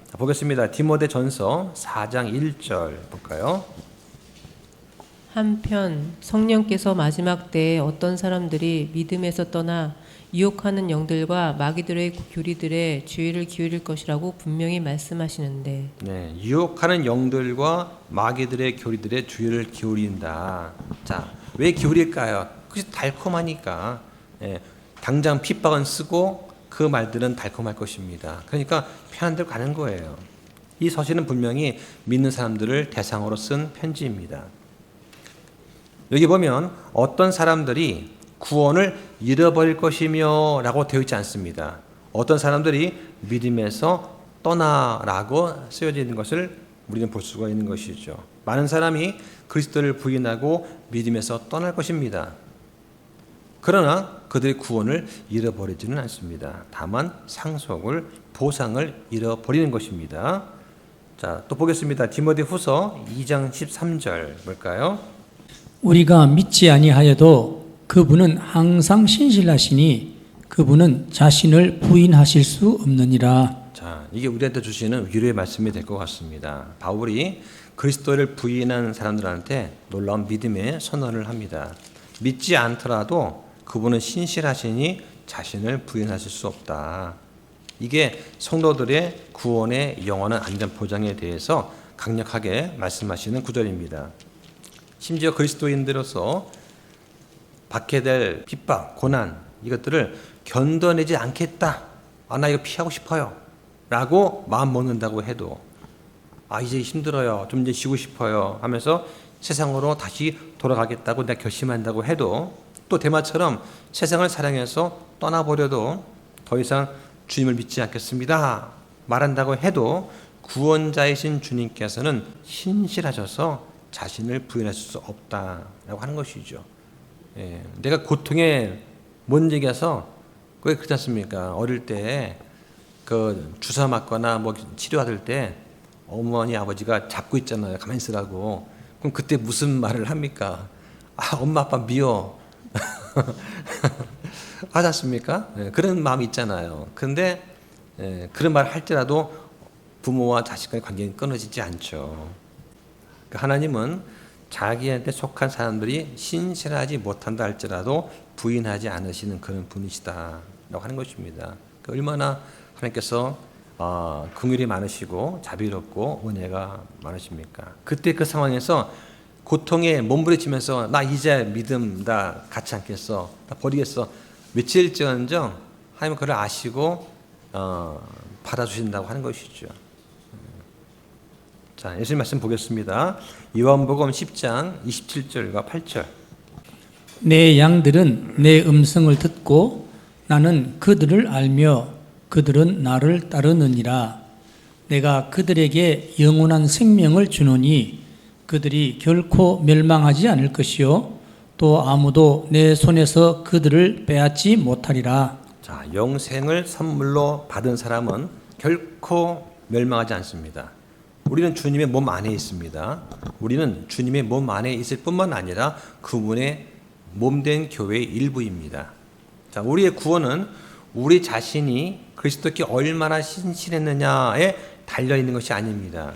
자, 보겠습니다. 디모데전서 4장 1절 볼까요? 한편 성령께서 마지막 때에 어떤 사람들이 믿음에서 떠나 유혹하는 영들과 마귀들의 교리들의 주의를 기울일 것이라고 분명히 말씀하시는데, 네, 유혹하는 영들과 마귀들의 교리들의 주의를 기울인다. 자, 왜 기울일까요? 그것이 달콤하니까. 예, 당장 핍박은 쓰고 그 말들은 달콤할 것입니다. 그러니까 편한 대로 가는 거예요. 이 서신은 분명히 믿는 사람들을 대상으로 쓴 편지입니다. 여기 보면 어떤 사람들이 구원을 잃어버릴 것이며 라고 되어 있지 않습니다. 어떤 사람들이 믿음에서 떠나라고 쓰여져 있는 것을 우리는 볼 수가 있는 것이죠. 많은 사람이 그리스도를 부인하고 믿음에서 떠날 것입니다. 그러나 그들의 구원을 잃어버리지는 않습니다. 다만 상속을, 보상을 잃어버리는 것입니다. 자, 또 보겠습니다. 디모데후서 2장 13절 볼까요? 우리가 믿지 아니하여도 그분은 항상 신실하시니 그분은 자신을 부인하실 수 없느니라. 자, 이게 우리한테 주시는 위로의 말씀이 될 것 같습니다. 바울이 그리스도를 부인한 사람들한테 놀라운 믿음의 선언을 합니다. 믿지 않더라도 그분은 신실하시니 자신을 부인하실 수 없다. 이게 성도들의 구원의 영원한 안전 보장에 대해서 강력하게 말씀하시는 구절입니다. 심지어 그리스도인들로서 받게 될 핍박, 고난 이것들을 견뎌내지 않겠다. 나 이거 피하고 싶어요. 라고 마음 먹는다고 해도 이제 힘들어요. 좀 이제 쉬고 싶어요. 하면서 세상으로 다시 돌아가겠다고 내가 결심한다고 해도 또 데마처럼 세상을 사랑해서 떠나버려도 더 이상 주님을 믿지 않겠습니다. 말한다고 해도 구원자이신 주님께서는 신실하셔서 자신을 부인하실 수 없다라고 하는 것이죠. 예, 내가 고통에 못 이겨서 그게 그렇지 않습니까? 어릴 때 그 주사 맞거나 뭐 치료받을 때 어머니 아버지가 잡고 있잖아요. 가만히 있으라고. 그럼 그때 무슨 말을 합니까? 엄마 아빠 미워. 하지 않습니까? 예, 그런 마음이 있잖아요. 그런데 그런 말을 할지라도 부모와 자식과의 관계는 끊어지지 않죠. 그러니까 하나님은 자기한테 속한 사람들이 신실하지 못한다 할지라도 부인하지 않으시는 그런 분이시다라고 하는 것입니다. 그러니까 얼마나 하나님께서 긍휼이 많으시고 자비롭고 은혜가 많으십니까? 그때 그 상황에서 고통에 몸부림치면서 나 이제 믿음 나 갖지 않겠어, 나 버리겠어 외칠지언정 하나님은 그를 아시고 받아주신다고 하는 것이죠. 자, 예수님 말씀 보겠습니다. 요한복음 10장 27절과 8절. 내 양들은 내 음성을 듣고 나는 그들을 알며 그들은 나를 따르느니라. 내가 그들에게 영원한 생명을 주노니 그들이 결코 멸망하지 않을 것이요 또 아무도 내 손에서 그들을 빼앗지 못하리라. 자, 영생을 선물로 받은 사람은 결코 멸망하지 않습니다. 우리는 주님의 몸 안에 있습니다. 우리는 주님의 몸 안에 있을 뿐만 아니라 그분의 몸된 교회의 일부입니다. 자, 우리의 구원은 우리 자신이 그리스도께 얼마나 신실했느냐에 달려있는 것이 아닙니다.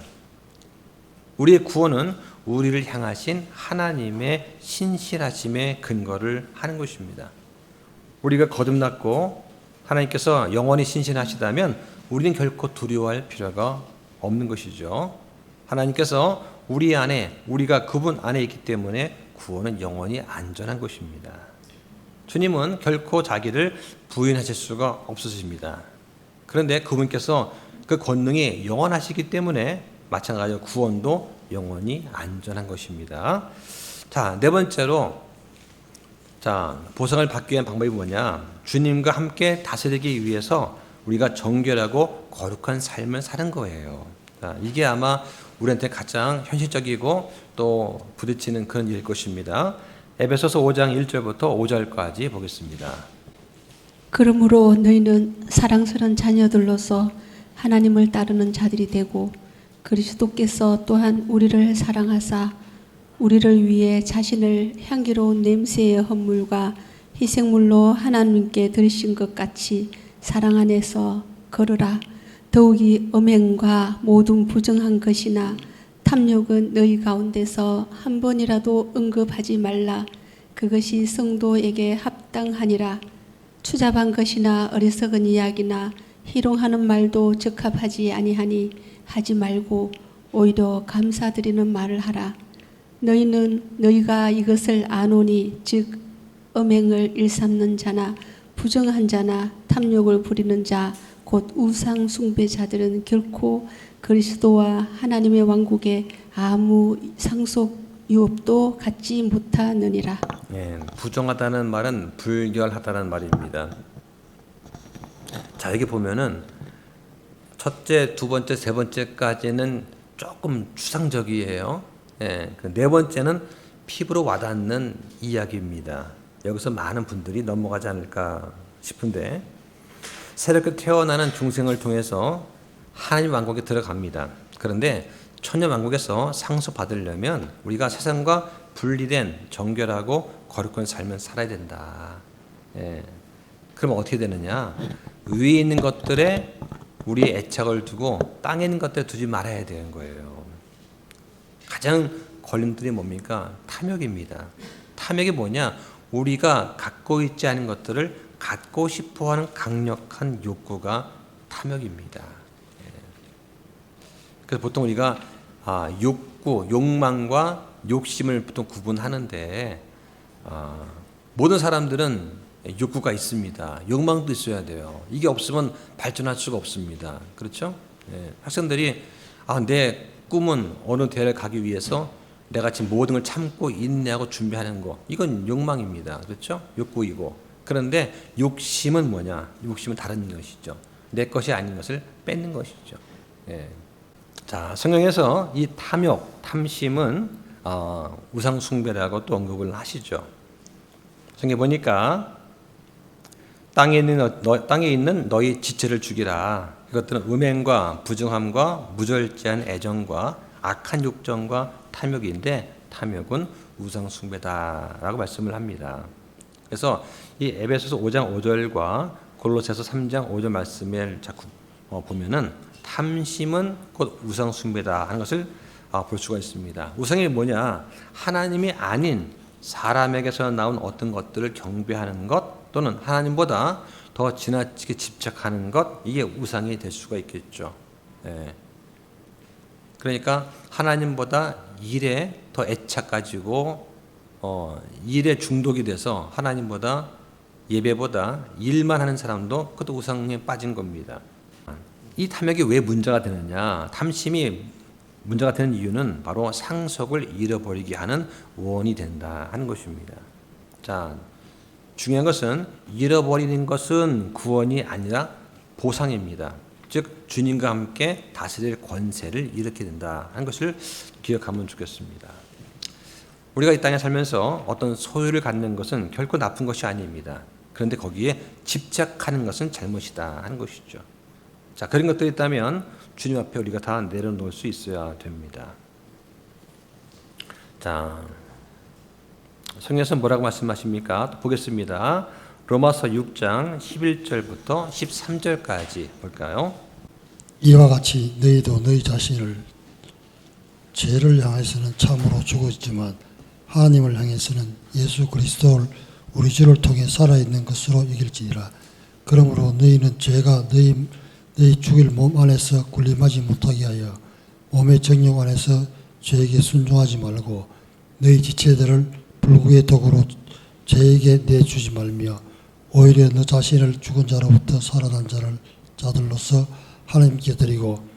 우리의 구원은 우리를 향하신 하나님의 신실하심에 근거를 하는 것입니다. 우리가 거듭났고 하나님께서 영원히 신실하시다면 우리는 결코 두려워할 필요가 없는 것이죠. 하나님께서 우리 안에, 우리가 그분 안에 있기 때문에 구원은 영원히 안전한 것입니다. 주님은 결코 자기를 부인하실 수가 없으십니다. 그런데 그분께서 그 권능이 영원하시기 때문에 마찬가지로 구원도 영원히 안전한 것입니다. 자, 네 번째로 보상을 받기 위한 방법이 뭐냐? 주님과 함께 다스리기 위해서 우리가 정결하고 거룩한 삶을 사는 거예요. 자, 이게 아마 우리한테 가장 현실적이고 또 부딪히는 그런 일일 것입니다. 에베소서 5장 1절부터 5절까지 보겠습니다. 그러므로 너희는 사랑스러운 자녀들로서 하나님을 따르는 자들이 되고 그리스도께서 또한 우리를 사랑하사 우리를 위해 자신을 향기로운 냄새의 헌물과 희생물로 하나님께 드리신 것 같이 사랑 안에서 걸으라. 더욱이 음행과 모든 부정한 것이나 탐욕은 너희 가운데서 한 번이라도 언급하지 말라. 그것이 성도에게 합당하니라. 추잡한 것이나 어리석은 이야기나 희롱하는 말도 적합하지 아니하니 하지 말고 오히려 감사드리는 말을 하라. 너희가 이것을 아노니 즉 음행을 일삼는 자나 부정한 자나 탐욕을 부리는 자 곧 우상 숭배자들은 결코 그리스도와 하나님의 왕국에 아무 상속 유업도 갖지 못하느니라. 예, 부정하다는 말은 불결하다는 말입니다. 자, 여기 보면은 첫째, 두 번째, 세 번째까지는 조금 추상적이에요. 예, 그 네 번째는 피부로 와닿는 이야기입니다. 여기서 많은 분들이 넘어가지 않을까 싶은데, 새롭게 태어나는 중생을 통해서 하나님 왕국에 들어갑니다. 그런데 천년 왕국에서 상속받으려면 우리가 세상과 분리된 정결하고 거룩한 삶을 살아야 된다. 예. 그럼 어떻게 되느냐? 위에 있는 것들에 우리의 애착을 두고 땅에 있는 것들에 두지 말아야 되는 거예요. 가장 걸림돌이 뭡니까? 탐욕입니다. 탐욕이 뭐냐? 우리가 갖고 있지 않은 것들을 갖고 싶어하는 강력한 욕구가 탐욕입니다. 예. 그래서 보통 우리가 욕구, 욕망과 욕심을 보통 구분하는데, 모든 사람들은 욕구가 있습니다. 욕망도 있어야 돼요. 이게 없으면 발전할 수가 없습니다. 그렇죠? 예. 학생들이 내 꿈은 어느 대회를 가기 위해서 내가 지금 모든 걸 참고 인내하고 준비하는 거, 이건 욕망입니다. 그렇죠? 욕구이고. 그런데 욕심은 뭐냐? 욕심은 다른 것이죠. 내 것이 아닌 것을 뺏는 것이죠. 예. 자, 성경에서 이 탐욕, 탐심은 우상 숭배라고 또 언급을 하시죠. 성경에 보니까 땅에 있는 너희 지체를 죽이라. 이것들은 음행과 부정함과 무절제한 애정과 악한 욕정과 탐욕인데, 탐욕은 우상 숭배다라고 말씀을 합니다. 그래서 이 에베소서 5장 5절과 골로새서 3장 5절 말씀을 자꾸 보면은 탐심은 곧 우상 숭배다 하는 것을 볼 수가 있습니다. 우상이 뭐냐? 하나님이 아닌 사람에게서 나온 어떤 것들을 경배하는 것, 또는 하나님보다 더 지나치게 집착하는 것, 이게 우상이 될 수가 있겠죠. 예. 그러니까 하나님보다 일에 더 애착 가지고 일에 중독이 돼서 하나님보다, 예배보다 일만 하는 사람도 그것도 우상에 빠진 겁니다. 이 탐욕이 왜 문제가 되느냐? 탐심이 문제가 되는 이유는 바로 상속을 잃어버리게 하는 원인이 된다 하는 것입니다. 자, 중요한 것은 잃어버리는 것은 구원이 아니라 보상입니다. 즉 주님과 함께 다스릴 권세를 잃게 된다 하는 것을 기억하면 좋겠습니다. 우리가 이 땅에 살면서 어떤 소유를 갖는 것은 결코 나쁜 것이 아닙니다. 그런데 거기에 집착하는 것은 잘못이다 하는 것이죠. 자, 그런 것들이 있다면 주님 앞에 우리가 다 내려놓을 수 있어야 됩니다. 자, 성경에서 뭐라고 말씀하십니까? 보겠습니다. 로마서 6장 11절부터 13절까지 볼까요? 이와 같이 너희도 너희 자신을 죄를 향해서는 참으로 죽었지만 하나님을 향해서는 예수 그리스도를 우리 주를 통해 살아있는 것으로 이길지니라. 그러므로 너희는 죄가 너희 죽일 몸 안에서 군림하지 못하게 하여 몸의 정욕 안에서 죄에게 순종하지 말고 너희 지체들을 불구의 도구로 죄에게 내주지 말며 오히려 너 자신을 죽은 자로부터 살아난 자들로서 하나님께 드리고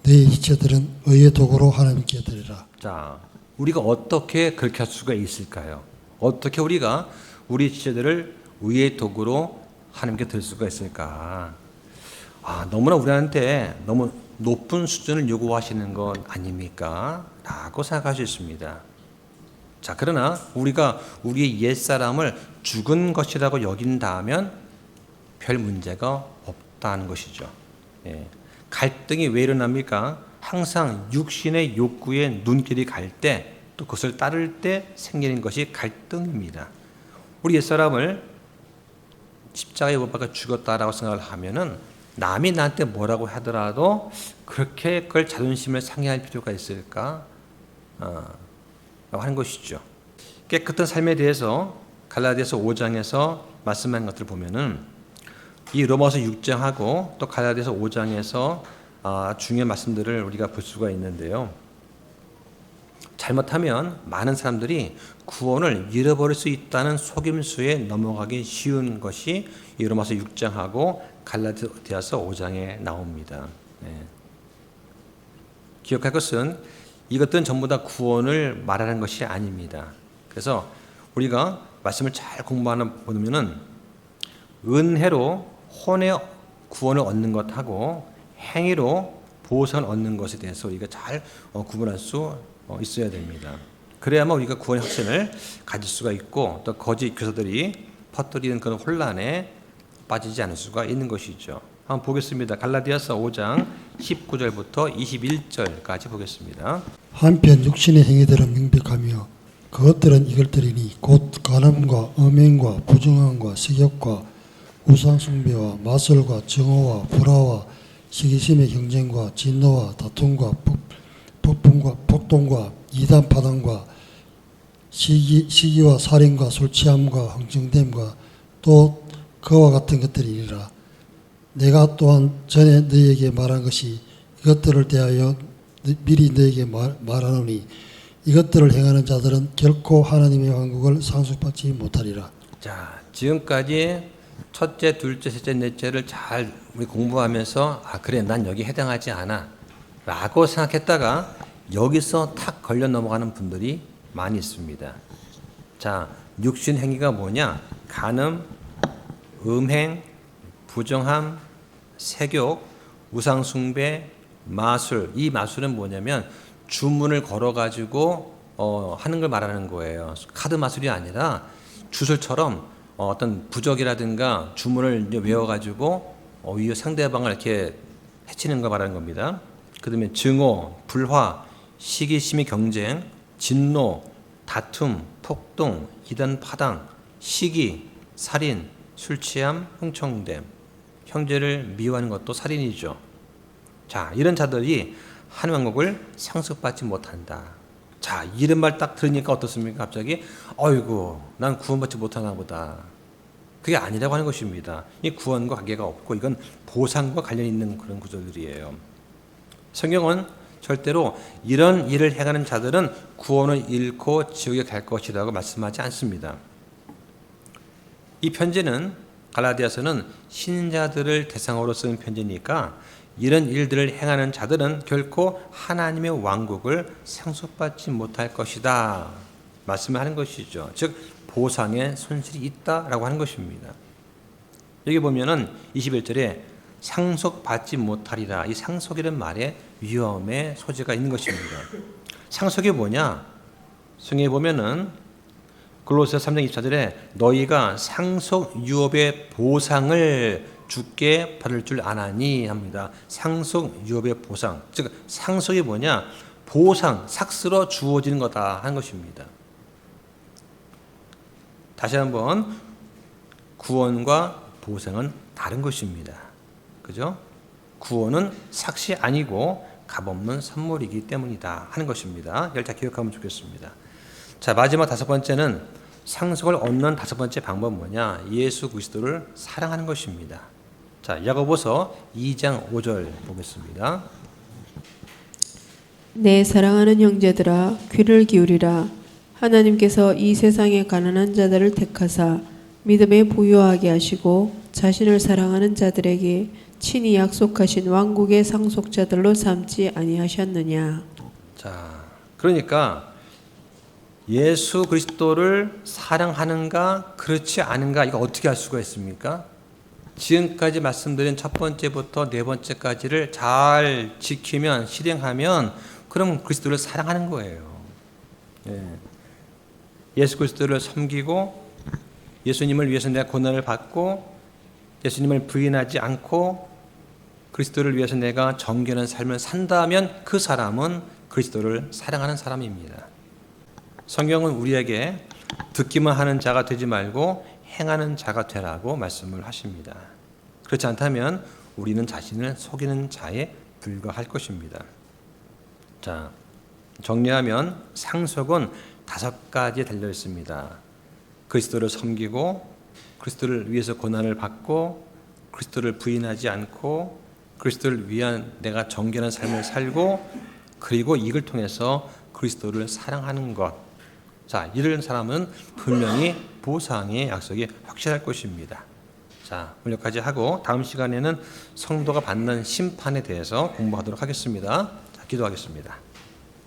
너희 지체들은 의의 도구로 하나님께 드리라. 자, 우리가 어떻게 그렇게 할 수가 있을까요? 어떻게 우리가 우리 지체들을 의의 도구로 하나님께 드릴 수가 있을까? 너무나 우리한테 너무 높은 수준을 요구하시는 건 아닙니까? 라고 생각할 수 있습니다. 자, 그러나 우리가 우리의 옛사람을 죽은 것이라고 여긴다면 별 문제가 없다는 것이죠. 예. 갈등이 왜 일어납니까? 항상 육신의 욕구에 눈길이 갈 때, 또 그것을 따를 때 생기는 것이 갈등입니다. 우리 옛사람을 십자가에 못 박아 죽였다라고 생각을 하면은 남이 나한테 뭐라고 하더라도 그렇게 그걸 자존심을 상해할 필요가 있을까? 라고 하는 것이죠. 깨끗한 삶에 대해서 갈라디아서 5장에서 말씀한 것들을 보면은 이 로마서 6장하고 또 갈라디아서 5장에서 중요한 말씀들을 우리가 볼 수가 있는데요. 잘못하면 많은 사람들이 구원을 잃어버릴 수 있다는 속임수에 넘어가기 쉬운 것이 이 로마서 6장하고 갈라디아서 5장에 나옵니다. 네. 기억할 것은 이것들은 전부 다 구원을 말하는 것이 아닙니다. 그래서 우리가 말씀을 잘 공부하는 보면은 은혜로 혼의 구원을 얻는 것하고 행위로 보상을 얻는 것에 대해서 우리가 잘 구분할 수 있어야 됩니다. 그래야만 우리가 구원의 확신을 가질 수가 있고 또 거짓 교사들이 퍼뜨리는 그런 혼란에 빠지지 않을 수가 있는 것이죠. 한번 보겠습니다. 갈라디아서 5장 19절부터 21절까지 보겠습니다. 한편 육신의 행위들은 명백하며 그것들은 이것들이니 곧 간음과 음행과 부정함과 식욕과 우상숭배와 마술과 정오와 불화와 시기심의 경쟁과 진노와 다툼과 폭풍과 폭동과 이단 파당과 시기와 살인과 술 취함과 흥정됨과 또 그와 같은 것들이니라. 내가 또한 전에 너희에게 말한 것이 이것들을 대하여 미리 너희에게 말하노니 이것들을 행하는 자들은 결코 하나님의 왕국을 상속받지 못하리라. 자, 지금까지 첫째, 둘째, 셋째, 넷째를 잘 우리 공부하면서 그래 난 여기 해당하지 않아 라고 생각했다가 여기서 탁 걸려 넘어가는 분들이 많이 있습니다. 자, 육신 행위가 뭐냐? 간음, 음행, 부정함, 색욕, 우상숭배, 마술. 이 마술은 뭐냐면 주문을 걸어가지고 하는 걸 말하는 거예요. 카드 마술이 아니라 주술처럼 어떤 부적이라든가 주문을 외워가지고 상대방을 이렇게 해치는 걸 말하는 겁니다. 그 다음에 증오, 불화, 시기심의 경쟁, 진노, 다툼, 폭동, 이단 파당, 시기, 살인, 술취함, 흥청됨, 형제를 미워하는 것도 살인이죠. 자, 이런 자들이 하나님 왕국을 상속받지 못한다. 자, 이런 말 딱 들으니까 어떻습니까? 갑자기 어이구 난 구원받지 못하나 보다. 그게 아니라고 하는 것입니다. 이 구원과 관계가 없고 이건 보상과 관련 있는 그런 구절들이에요. 성경은 절대로 이런 일을 행하는 자들은 구원을 잃고 지옥에 갈 것이라고 말씀하지 않습니다. 이 편지는 갈라디아서는 신자들을 대상으로 쓴 편지니까 이런 일들을 행하는 자들은 결코 하나님의 왕국을 상속받지 못할 것이다 말씀을 하는 것이죠. 즉 보상에 손실이 있다라고 하는 것입니다. 여기 보면은 21절에 상속받지 못하리라. 이 상속이라는 말에 위험의 소지가 있는 것입니다. 상속이 뭐냐? 성경에 보면은 골로새서 3장 24절에 너희가 상속 유업의 보상을 주께 받을 줄 아나니 합니다. 상속 유업의 보상. 즉 상속이 뭐냐? 보상, 삭스러 주어지는 거다 하는 것입니다. 다시 한번 구원과 보상은 다른 것입니다. 그죠? 구원은 삭시 아니고 값없는 선물이기 때문이다 하는 것입니다. 이걸 다 기억하면 좋겠습니다. 자, 마지막 다섯 번째는 상속을 얻는 다섯 번째 방법은 뭐냐? 예수 그리스도를 사랑하는 것입니다. 자, 야고보서 2장 5절 보겠습니다. 내 사랑하는 형제들아 귀를 기울이라. 하나님께서 이 세상의 가난한 자들을 택하사 믿음에 부유하게 하시고 자신을 사랑하는 자들에게 친히 약속하신 왕국의 상속자들로 삼지 아니하셨느냐. 자, 그러니까 예수 그리스도를 사랑하는가 그렇지 않은가 이거 어떻게 알 수가 있습니까? 지금까지 말씀드린 첫 번째부터 네 번째까지를 잘 지키면 실행하면 그럼 그리스도를 사랑하는 거예요. 예수 그리스도를 섬기고 예수님을 위해서 내가 고난을 받고 예수님을 부인하지 않고 그리스도를 위해서 내가 정결한 삶을 산다면 그 사람은 그리스도를 사랑하는 사람입니다. 성경은 우리에게 듣기만 하는 자가 되지 말고 행하는 자가 되라고 말씀을 하십니다. 그렇지 않다면 우리는 자신을 속이는 자에 불과할 것입니다. 자, 정리하면 상속은 5가지에 달려 있습니다. 그리스도를 섬기고 그리스도를 위해서 고난을 받고 그리스도를 부인하지 않고 그리스도를 위한 내가 정결한 삶을 살고 그리고 이걸 통해서 그리스도를 사랑하는 것. 자, 이런 사람은 분명히 보상의 약속이 확실할 것입니다. 자, 오늘 여기까지 하고 다음 시간에는 성도가 받는 심판에 대해서 공부하도록 하겠습니다. 자, 기도하겠습니다.